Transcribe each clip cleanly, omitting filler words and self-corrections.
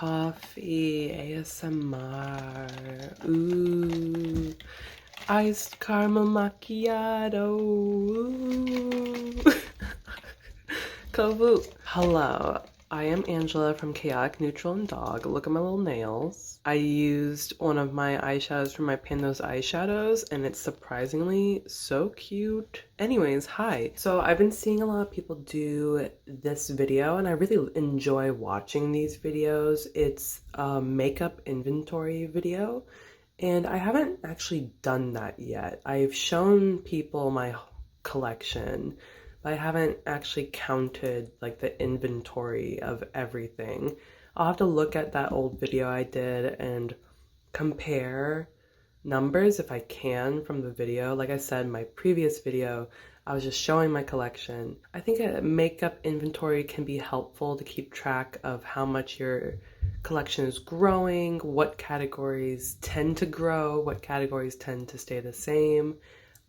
coffee ASMR. Ooh, iced caramel macchiato. Ooh. Kovu. Hello, I am Angela from Chaotic Neutral and Dog. Look at my little nails. I used one of my eyeshadows from my Pan Those Eyeshadows, and it's surprisingly so cute. Anyways, hi. So I've been seeing a lot of people do this video, and I really enjoy watching these videos. It's a makeup inventory video, and I haven't actually done that yet. I've shown people my collection, but I haven't actually counted like the inventory of everything. I'll have to look at that old video I did and compare numbers if I can from the video. Like I said, my previous video, I was just showing my collection. I think a makeup inventory can be helpful to keep track of how much your collection is growing, what categories tend to grow, what categories tend to stay the same.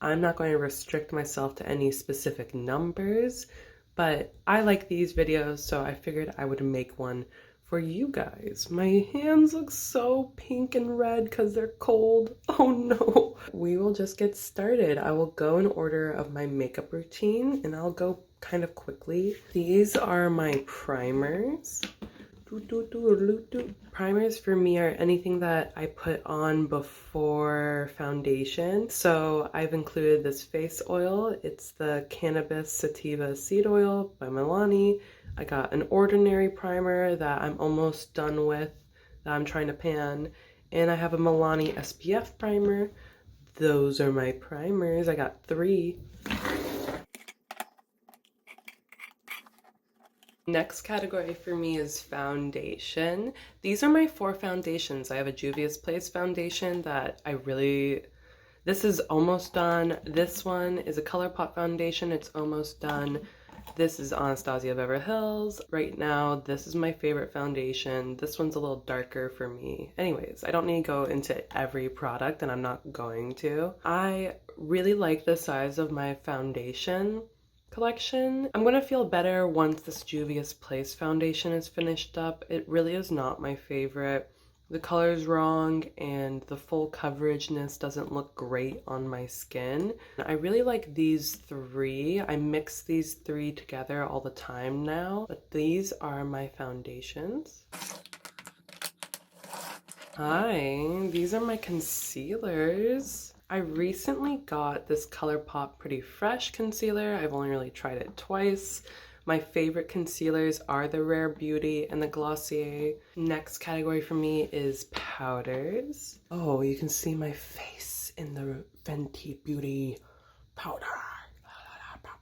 I'm not going to restrict myself to any specific numbers, but I like these videos, so I figured I would make one for you guys. My hands look so pink and red because they're cold. Oh no. We will just get started. I will go in order of my makeup routine, and I'll go kind of quickly. These are my primers. Primers for me are anything that I put on before foundation. So I've included this face oil. It's the Cannabis Sativa Seed Oil by Milani. I got an ordinary primer that I'm almost done with, that I'm trying to pan. And I have a Milani SPF primer. Those are my primers. I got 3. Next category for me is foundation. These are my 4 foundations. I have a Juvia's Place foundation that this is almost done. This one is a ColourPop foundation. It's almost done. This is Anastasia Beverly Hills. Right now, this is my favorite foundation. This one's a little darker for me. Anyways, I don't need to go into every product, and I'm not going to. I really like the size of my foundation collection. I'm gonna feel better once this Juvia's Place foundation is finished up. It really is not my favorite. The color's wrong and the full coverageness doesn't look great on my skin. I really like these 3. I mix these 3 together all the time now, but these are my foundations. Hi, these are my concealers. I recently got this ColourPop Pretty Fresh concealer. I've only really tried it twice. My favorite concealers are the Rare Beauty and the Glossier. Next category for me is powders. Oh, you can see my face in the Fenty Beauty powder.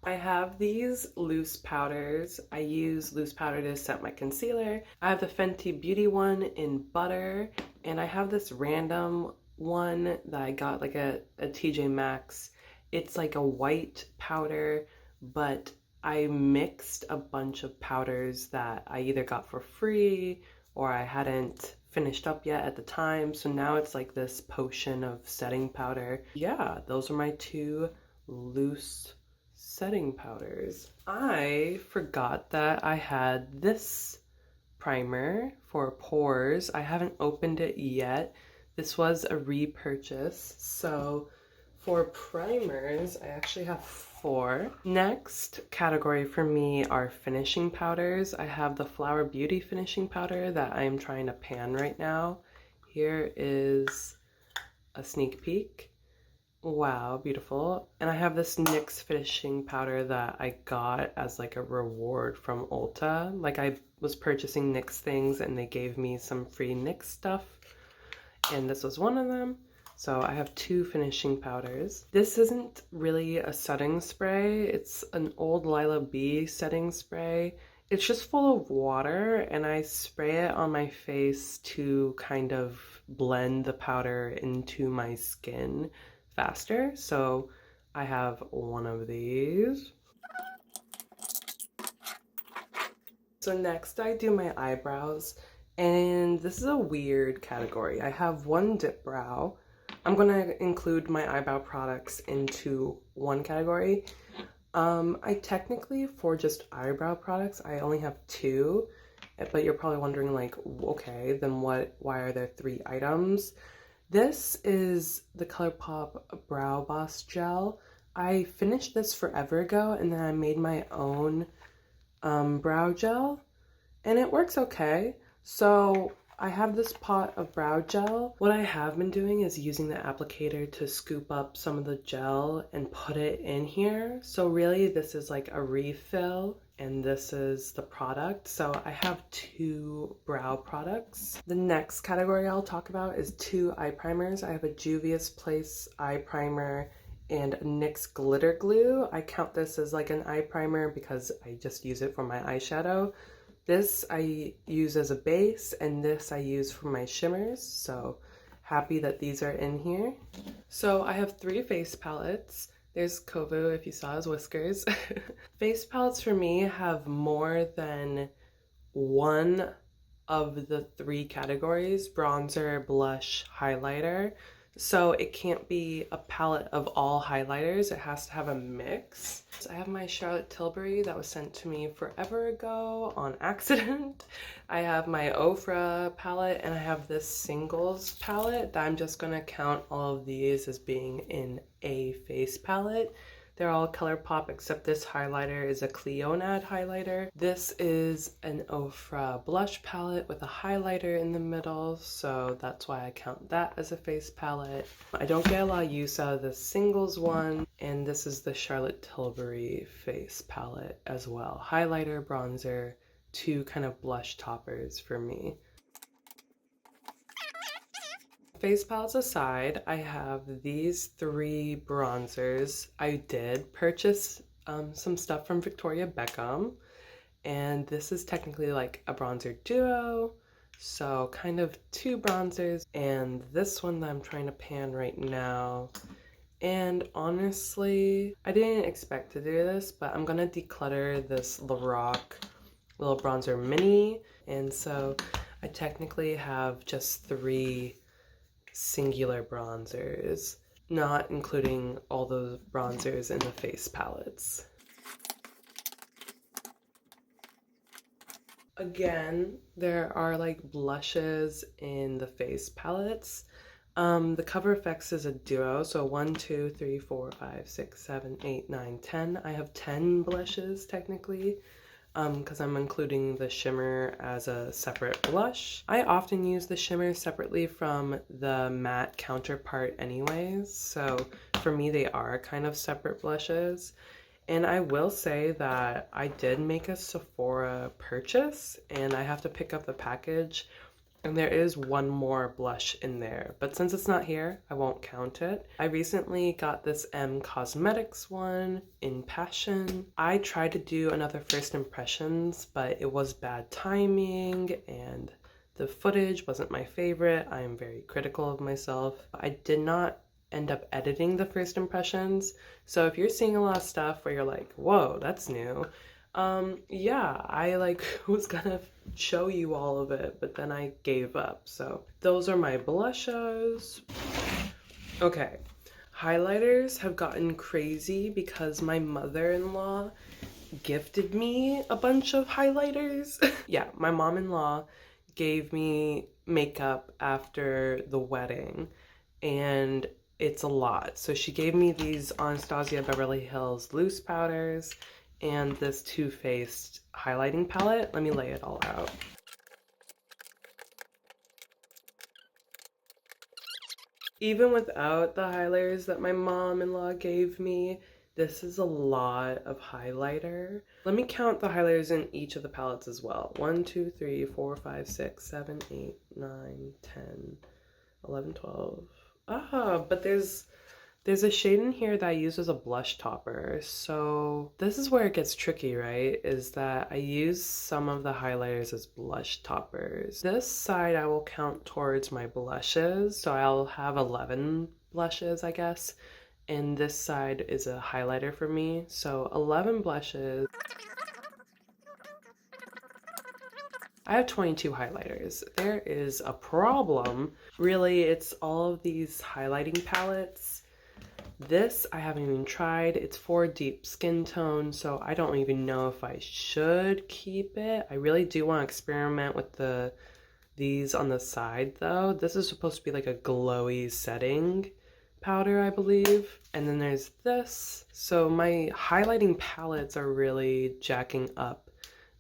I have these loose powders. I use loose powder to set my concealer. I have the Fenty Beauty one in butter, and I have this random one that I got like a TJ Maxx. It's like a white powder, but I mixed a bunch of powders that I either got for free or I hadn't finished up yet at the time. So now it's like this potion of setting powder. Yeah, those are my 2 loose setting powders. I forgot that I had this primer for pores. I haven't opened it yet. This was a repurchase. So for primers, I actually have 4. Next category for me are finishing powders. I have the Flower Beauty finishing powder that I'm trying to pan right now. Here is a sneak peek. Wow, beautiful. And I have this NYX finishing powder that I got as like a reward from Ulta. Like I was purchasing NYX things and they gave me some free NYX stuff, and this was one of them. So I have 2 finishing powders. This isn't really a setting spray. It's an old Lila B setting spray. It's just full of water, and I spray it on my face to kind of blend the powder into my skin faster. So I have one of these. So next I do my eyebrows, and this is a weird category. I have 1 dip brow. I'm gonna include my eyebrow products into 1 category. I technically, for just eyebrow products, I only have 2, but you're probably wondering like, okay, then why are there 3 items? This is the ColourPop Brow Boss Gel. I finished this forever ago and then I made my own brow gel and it works okay. So I have this pot of brow gel. What I have been doing is using the applicator to scoop up some of the gel and put it in here. So really this is like a refill and this is the product. So I have 2 brow products. The next category I'll talk about is 2 eye primers. I have a Juvia's Place eye primer and NYX glitter glue. I count this as like an eye primer because I just use it for my eyeshadow. This I use as a base and this I use for my shimmers, so happy that these are in here. So I have 3 face palettes. There's Kovu if you saw his whiskers. Face palettes for me have more than one of the 3 categories: bronzer, blush, highlighter. So it can't be a palette of all highlighters, it has to have a mix. So I have my Charlotte Tilbury that was sent to me forever ago on accident. I have my Ofra palette and I have this singles palette that I'm just gonna count all of these as being in a face palette. They're all ColourPop except this highlighter is a Cleonad highlighter. This is an Ofra blush palette with a highlighter in the middle, so that's why I count that as a face palette. I don't get a lot of use out of the singles one, and this is the Charlotte Tilbury face palette as well. Highlighter, bronzer, 2 kind of blush toppers for me. Face palettes aside, I have these 3 bronzers. I did purchase some stuff from Victoria Beckham, and this is technically like a bronzer duo, so kind of 2 bronzers, and this one that I'm trying to pan right now. And honestly, I didn't expect to do this, but I'm gonna declutter this Lorac little bronzer mini, and so I technically have just 3 singular bronzers, not including all those bronzers in the face palettes. Again, there are like blushes in the face palettes. The Cover FX is a duo, so 1, 2, 3, 4, 5, 6, 7, 8, 9, 10. I have 10 blushes technically, because I'm including the shimmer as a separate blush. I often use the shimmer separately from the matte counterpart anyways, so for me they are kind of separate blushes. And I will say that I did make a Sephora purchase and I have to pick up the package, and there is 1 more blush in there, but since it's not here, I won't count it. I recently got this M Cosmetics one in Passion. I tried to do another first impressions, but it was bad timing and the footage wasn't my favorite. I am very critical of myself. I did not end up editing the first impressions, so if you're seeing a lot of stuff where you're like, whoa, that's new, yeah, I like was gonna show you all of it, but then I gave up. So those are my blushes. Okay, highlighters have gotten crazy because my mother-in-law gifted me a bunch of highlighters. Yeah, my mom-in-law gave me makeup after the wedding and it's a lot. So she gave me these Anastasia Beverly Hills loose powders and this Too Faced highlighting palette. Let me lay it all out. Even without the highlighters that my mom-in-law gave me, this is a lot of highlighter. Let me count the highlighters in each of the palettes as well. 1, 2, 3, 4, 5, 6, 7, 8, 9, 10, 11, 12. Ah, but there's a shade in here that I use as a blush topper. So this is where it gets tricky, right? Is that I use some of the highlighters as blush toppers. This side I will count towards my blushes. So I'll have 11 blushes, I guess. And this side is a highlighter for me. So 11 blushes. I have 22 highlighters. There is a problem. Really, it's all of these highlighting palettes This I haven't even tried. It's for deep skin tone, so I don't even know if I should keep it. I really do want to experiment with these on the side though. This is supposed to be like a glowy setting powder, I believe. And then there's this. So my highlighting palettes are really jacking up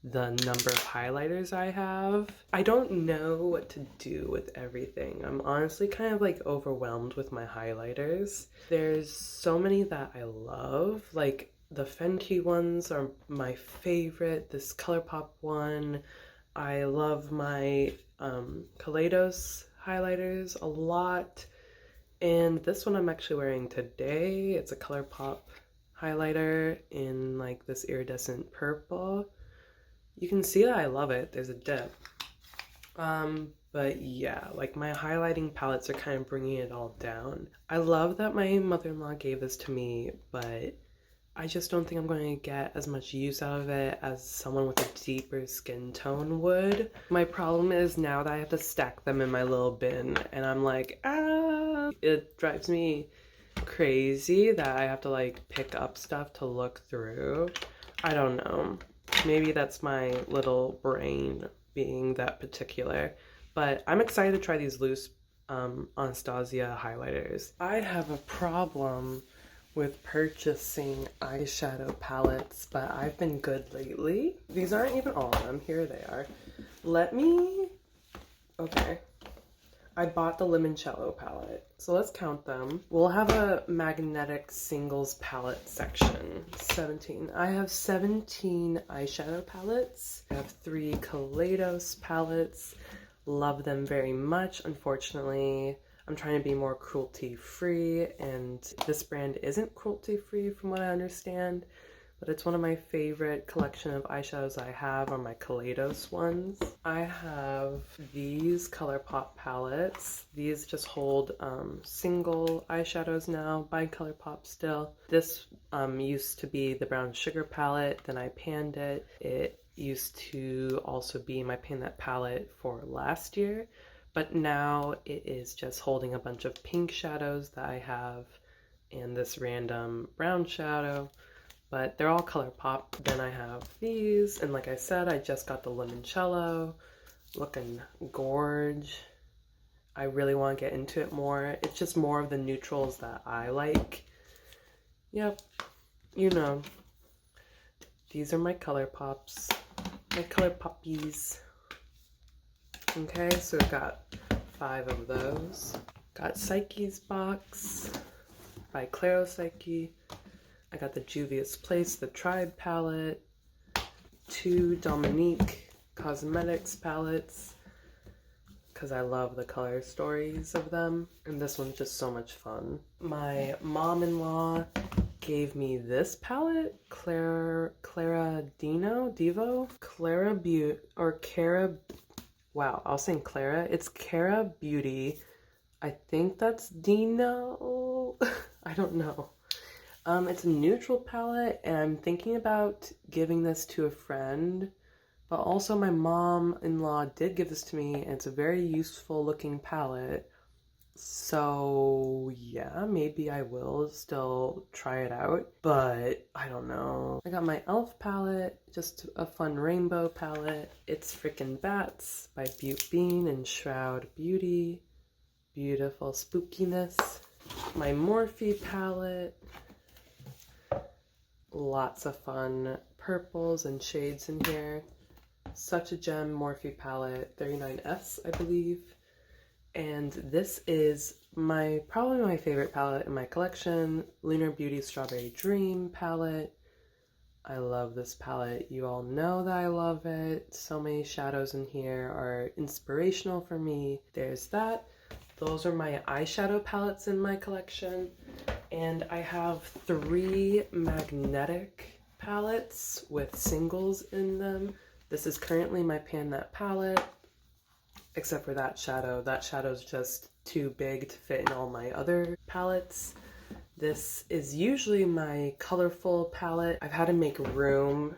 the number of highlighters I have. I don't know what to do with everything. I'm honestly kind of like overwhelmed with my highlighters. There's so many that I love. Like the Fenty ones are my favorite. This ColourPop one. I love my Kaleidos highlighters a lot. And this one I'm actually wearing today. It's a ColourPop highlighter in like this iridescent purple. You can see that I love it. There's a dip. But yeah, like my highlighting palettes are kind of bringing it all down. I love that my mother-in-law gave this to me, but I just don't think I'm going to get as much use out of it as someone with a deeper skin tone would. My problem is now that I have to stack them in my little bin, and I'm like, ah! It drives me crazy that I have to like pick up stuff to look through. I don't know. Maybe that's my little brain being that particular. But I'm excited to try these loose Anastasia highlighters. I have a problem with purchasing eyeshadow palettes, but I've been good lately. These aren't even all of them. Here they are. Okay. I bought the Limoncello palette. So let's count them. We'll have a magnetic singles palette section. 17. I have 17 eyeshadow palettes. I have 3 Kaleidos palettes. Love them very much. Unfortunately, I'm trying to be more cruelty-free, and this brand isn't cruelty-free from what I understand, but it's one of my favorite collection of eyeshadows I have are my Kaleidos ones. I have these ColourPop palettes. These just hold single eyeshadows now by ColourPop still. This used to be the Brown Sugar palette, then I panned it. It used to also be my Pan That palette for last year, but now it is just holding a bunch of pink shadows that I have and this random brown shadow. But they're all ColourPop. Then I have these, and like I said, I just got the Limoncello, looking gorge. I really want to get into it more. It's just more of the neutrals that I like. Yep, you know. These are my ColourPops, my ColourPoppies. Okay, so I've got 5 of those. Got Psyche's box by Claro Psyche. I got the Juvia's Place, the Tribe palette, 2 Dominique Cosmetics palettes, because I love the color stories of them, and this one's just so much fun. My mom-in-law gave me this palette, Clara Clara. It's Cara Beauty. I think that's Dino. I don't know. It's a neutral palette, and I'm thinking about giving this to a friend, but also my mom-in-law did give this to me, and it's a very useful looking palette. So yeah, maybe I will still try it out, but I don't know. I got my e.l.f. palette, just a fun rainbow palette. It's Frickin' Bats by Butte Bean and Shroud Beauty. Beautiful spookiness. My Morphe palette. Lots of fun purples and shades in here. Such a gem Morphe palette, 39S I believe. And this is probably my favorite palette in my collection, Lunar Beauty Strawberry Dream palette. I love this palette. You all know that I love it. So many shadows in here are inspirational for me. There's that. Those are my eyeshadow palettes in my collection. And I have 3 magnetic palettes with singles in them. This is currently my Pan That palette, except for that shadow. That shadow's just too big to fit in all my other palettes. This is usually my colorful palette. I've had to make room,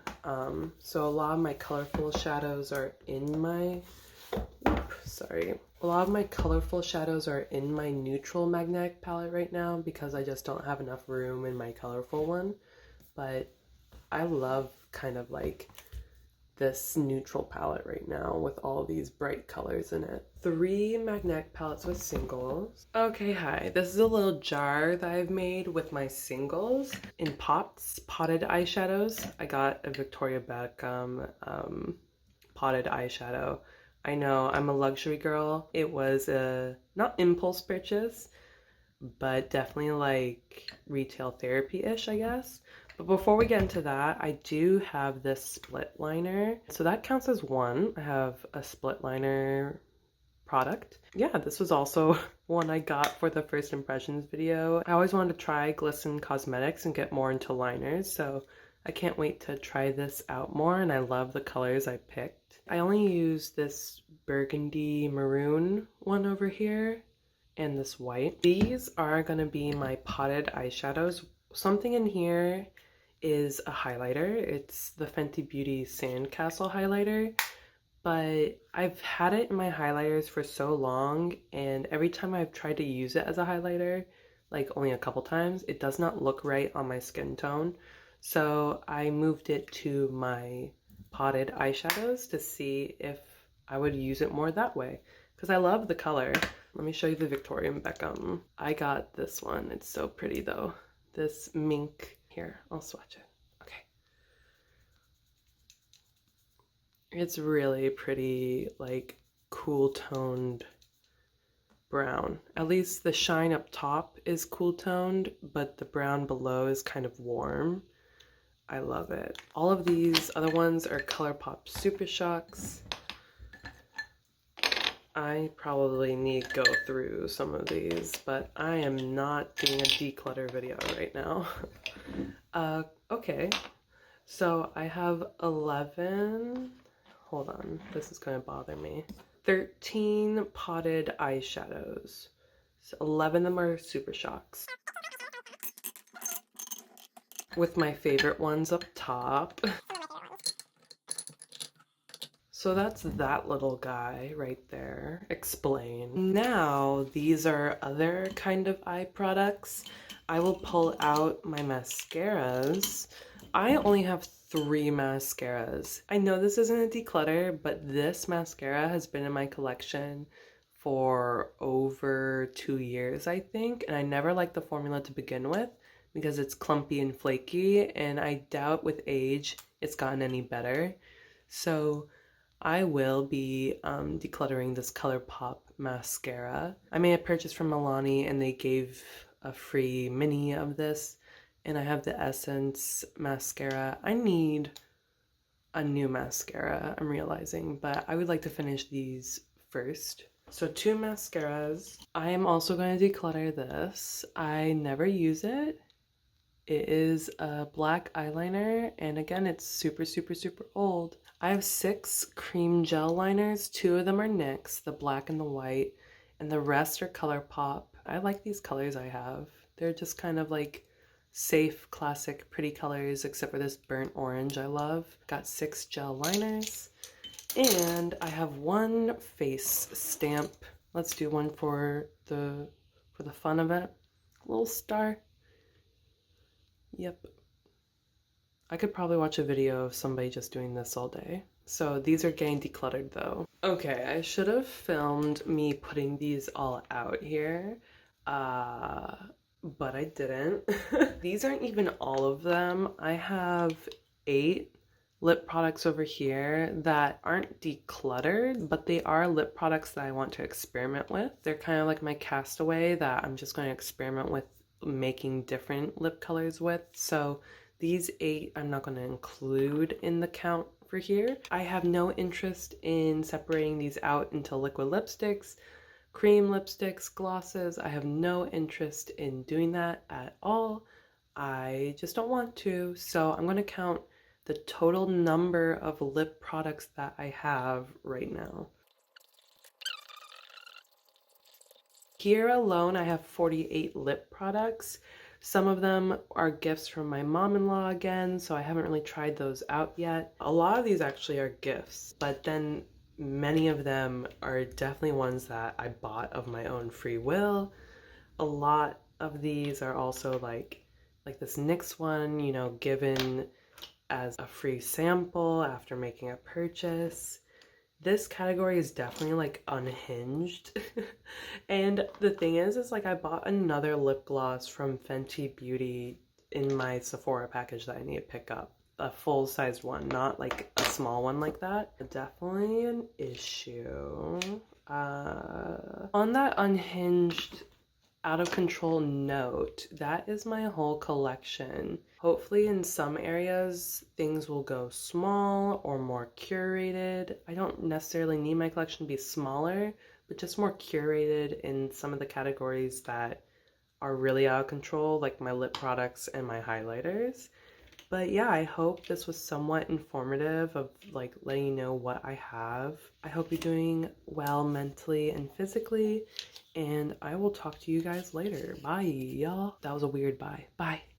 so a lot of my colorful shadows are in my, sorry. A lot of my colorful shadows are in my neutral magnetic palette right now because I just don't have enough room in my colorful one. But I love kind of like this neutral palette right now with all these bright colors in it. 3 magnetic palettes with singles. Okay, hi. This is a little jar that I've made with my singles in pots, potted eyeshadows. I got a Victoria Beckham potted eyeshadow. I know, I'm a luxury girl. It was a, not impulse purchase, but definitely like retail therapy-ish, I guess. But before we get into that, I do have this split liner. So that counts as one. I have a split liner product. Yeah, this was also one I got for the first impressions video. I always wanted to try Glisten Cosmetics and get more into liners, so I can't wait to try this out more, and I love the colors I picked. I only use this burgundy maroon one over here and this white. These are gonna be my potted eyeshadows. Something in here is a highlighter. It's the Fenty Beauty Sandcastle highlighter, but I've had it in my highlighters for so long, and every time I've tried to use it as a highlighter, like only a couple times, it does not look right on my skin tone. So I moved it to my potted eyeshadows to see if I would use it more that way, because I love the color. Let me show you the Victoria Beckham. I got this one. It's so pretty though. This mink. Here, I'll swatch it. Okay. It's really pretty, like cool toned brown. At least the shine up top is cool toned, but the brown below is kind of warm. I love it. All of these other ones are ColourPop Super Shocks. I probably need to go through some of these, but I am not doing a declutter video right now. Okay, so I have 11, hold on, this is going to bother me. 13 potted eyeshadows. So 11 of them are Super Shocks, with my favorite ones up top. So that's that little guy right there. Explain. Now, these are other kind of eye products. I will pull out my mascaras. I only have 3 mascaras. I know this isn't a declutter, but this mascara has been in my collection for over 2 years, I think, and I never liked the formula to begin with because it's clumpy and flaky, and I doubt with age it's gotten any better. So I will be decluttering this ColourPop mascara. I made a purchase from Milani and they gave a free mini of this, and I have the Essence mascara. I need a new mascara, I'm realizing, but I would like to finish these first. So 2 mascaras. I am also going to declutter this. I never use it. It is a black eyeliner, and again, it's super, super, super old. I have 6 cream gel liners. 2 of them are NYX, the black and the white, and the rest are ColourPop. I like these colors I have. They're just kind of like safe, classic, pretty colors, except for this burnt orange I love. Got 6 gel liners, and I have 1 face stamp. Let's do one for the fun of it. Little star. Yep. I could probably watch a video of somebody just doing this all day. So these are getting decluttered though. Okay, I should have filmed me putting these all out here, but I didn't. These aren't even all of them. I have 8 lip products over here that aren't decluttered, but they are lip products that I want to experiment with. They're kind of like my castaway that I'm just going to experiment with making different lip colors with. So these 8 I'm not going to include in the count for here. I have no interest in separating these out into liquid lipsticks, cream lipsticks, glosses. I have no interest in doing that at all. I just don't want to. So I'm going to count the total number of lip products that I have right now. Here alone, I have 48 lip products. Some of them are gifts from my mom-in-law again, so I haven't really tried those out yet. A lot of these actually are gifts, but then Many of them are definitely ones that I bought of my own free will. A lot of these are also like this NYX one, you know, given as a free sample after making a purchase. This category is definitely like unhinged. And the thing is like I bought another lip gloss from Fenty Beauty in my Sephora package that I need to pick up. A full-sized one, not like a small one like that. Definitely an issue. On that unhinged, out of control note, that is my whole collection. Hopefully in some areas things will go small or more curated. I don't necessarily need my collection to be smaller, but just more curated in some of the categories that are really out of control, like my lip products and my highlighters. But yeah, I hope this was somewhat informative of like letting you know what I have. I hope you're doing well mentally and physically, and I will talk to you guys later. Bye, y'all. That was a weird bye. Bye.